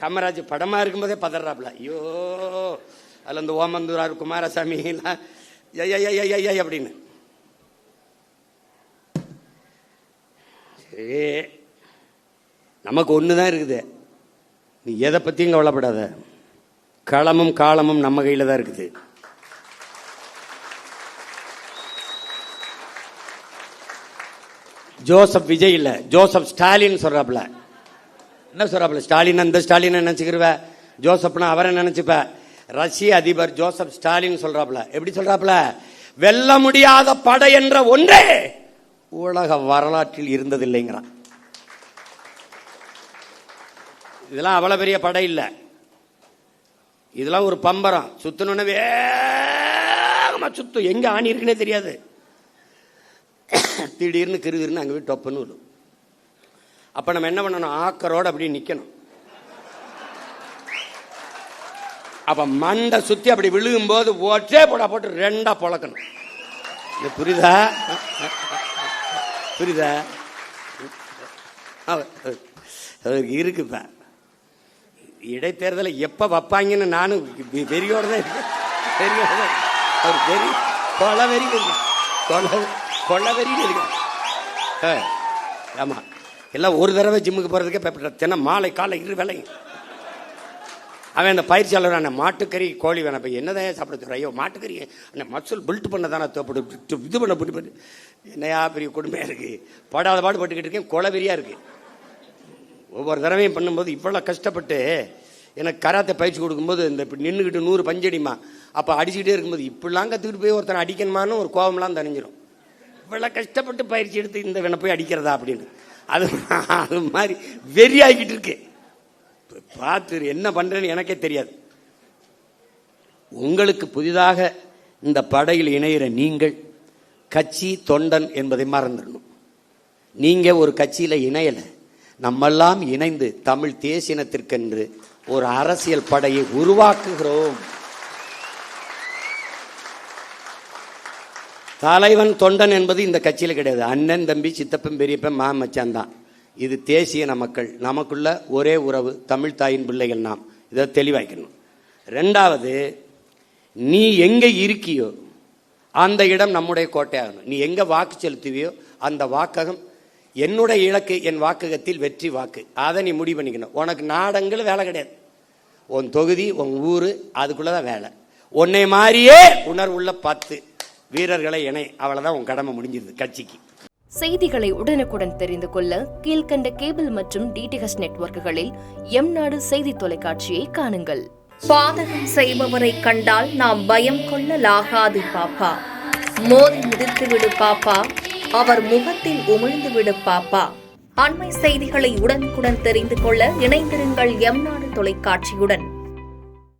காமராஜ் படமா இருக்கும்போதே பதறாப்ல. ஐயோ அதுல இந்த ஓமந்தூரார் குமாரசாமி எல்லாம் அப்படின்னு. சரி, நமக்கு ஒண்ணுதான் இருக்குது. நீ எதை பத்தியும் கவலைப்படாத. களமும் காலமும் நம்ம கையில தான் இருக்குது. ஜோசப் விஜய் இல்ல, ஜோசப் ஸ்டாலின் சொல்றாப்ல. என்ன சொல்றாப்ல? ஸ்டாலின் அந்த ஸ்டாலின் நினைச்சுக்கிருவ, ஜோசப்னா அவரை நினைச்சுப்ப. ரஷ்ய அதிபர் ஜோசப் ஸ்டாலின் சொல்றாப்ல. எப்படி சொல்றாப்ல? வெல்ல முடியாத படை என்ற ஒன்றே உலக வரலாற்றில் இருந்ததில்லைங்கிறான். இதெல்லாம் அவ்வளவு பெரிய படை இல்ல, இதெல்லாம் ஒரு பம்பரம். சுத்தணும்னு வேகமா சுத்தும், எங்க ஆணி இருக்குன்னே தெரியாது. திடீர்னு கிருகிருன்னு அங்கே போய் டொப்புன்னு விடும். அப்ப நம்ம என்ன பண்ணணும்? ஆக்கரோடு அப்படி நிக்கணும். அப்ப மண்டை சுத்தி அப்படி விழுகும் போது ஒற்றே போடா போட்டு ரெண்டா பொழக்கணும். புரியுதா? புரியுதா? இருக்குப்ப இடைத்தேர்தலை எப்ப வைப்பாங்கன்னு நானும் வெறியோட தான் இருக்கேன். அவர் வெறி கொலை வெறி கொலை வெறின்னு இருக்கு. ஆமா, எல்லாம் ஒரு தடவை ஜிம்முக்கு போறதுக்கே தினம் மாலை காலை இரு வேலை. அவன் அந்த பயிற்சியாளர் மாட்டுக்கறி கோழி வேணாம், இப்போ என்னதான் சாப்பிட சொல்ற? ஐயோ மாட்டுக்கறி மசூல் பில்ட் பண்ண தானே இது பண்ண போட்டு என்னையா பெரிய கொடுமையா இருக்கு. படாத பாடு பட்டுக்கிட்டு இருக்கேன், கொலவெறியா இருக்கு. ஒவ்வொரு தடவையும் பண்ணும்போது இவ்வளோ கஷ்டப்பட்டு எனக்கு கராத்தை பயிற்சி கொடுக்கும்போது இந்த நின்றுக்கிட்டு 100 பஞ்சடிமா அப்போ அடிச்சுக்கிட்டே இருக்கும்போது இப்படிலாம் கற்றுக்கிட்டு போய் ஒருத்தனை அடிக்கணுமான்னு ஒரு கோபம்லாம் தணிஞ்சிடும். இவ்வளோ கஷ்டப்பட்டு பயிற்சி எடுத்து இந்த வேணை போய் அடிக்கிறதா அப்படின்னு அது மாதிரி வெறி ஆகிக்கிட்டு இருக்கு. பார்த்து என்ன பண்றேன்னு எனக்கே தெரியாது. உங்களுக்கு புதிதாக இந்த படையில் இணைகிற நீங்கள் கட்சி தொண்டன் என்பதை மறந்துடணும். நீங்க ஒரு கட்சியில இணையல, நம்மெல்லாம் இணைந்து தமிழ் தேசியனத்திற்கென்று ஒரு அரசியல் படையை உருவாக்குகிறோம். தலைவன் தொண்டன் என்பது இந்த கட்சியில கிடையாது. அண்ணன் தம்பி சித்தப்பன் பெரியப்பன் மாமச்சான் தான். இது தேசிய மக்கள், நமக்குள்ள ஒரே உறவு, தமிழ் தாயின் பிள்ளைகள் நாம். இதை தெளிவாக்கணும். ரெண்டாவது, நீ எங்க இருக்கியோ அந்த இடம் நம்முடைய கோட்டையாகணும். நீ எங்க வாக்கு செலுத்துவியோ அந்த வாக்ககம் என்னுடைய இலக்கு, என் வாக்ககத்தில் வெற்றி வாக்கு. அதை நீ முடிவு பண்ணிக்கணும். உனக்கு நாடங்களும் வேலை கிடையாது. உன் தொகுதி, உன் ஊரு, அதுக்குள்ளதான் வேலை. உன்னை மாதிரியே உணர்வுள்ள 10 வீரர்களை இணை, அவ்வளவுதான் உன் கடமை முடிஞ்சிருது கட்சிக்கு. செய்திகளை உடனுக்குடன் தெரிந்து கொள்ள கீழ்கண்ட கேபிள் மற்றும் டிடிஎச் நெட்வொர்க்குகளில் எம்நாடு செய்தி தொலைக்காட்சியை காணுங்கள். பாதகம் செய்பவரை கண்டால் நாம் பயம் கொள்ளலாகாது பாப்பா. மோதி மிதித்து விடு பாப்பா, அவர் முகத்தில் உமிழ்ந்து விடு பாப்பா. அண்மை செய்திகளை உடனுக்குடன் தெரிந்து கொள்ள இணைந்திருங்கள் எம்நாடு தொலைக்காட்சியுடன்.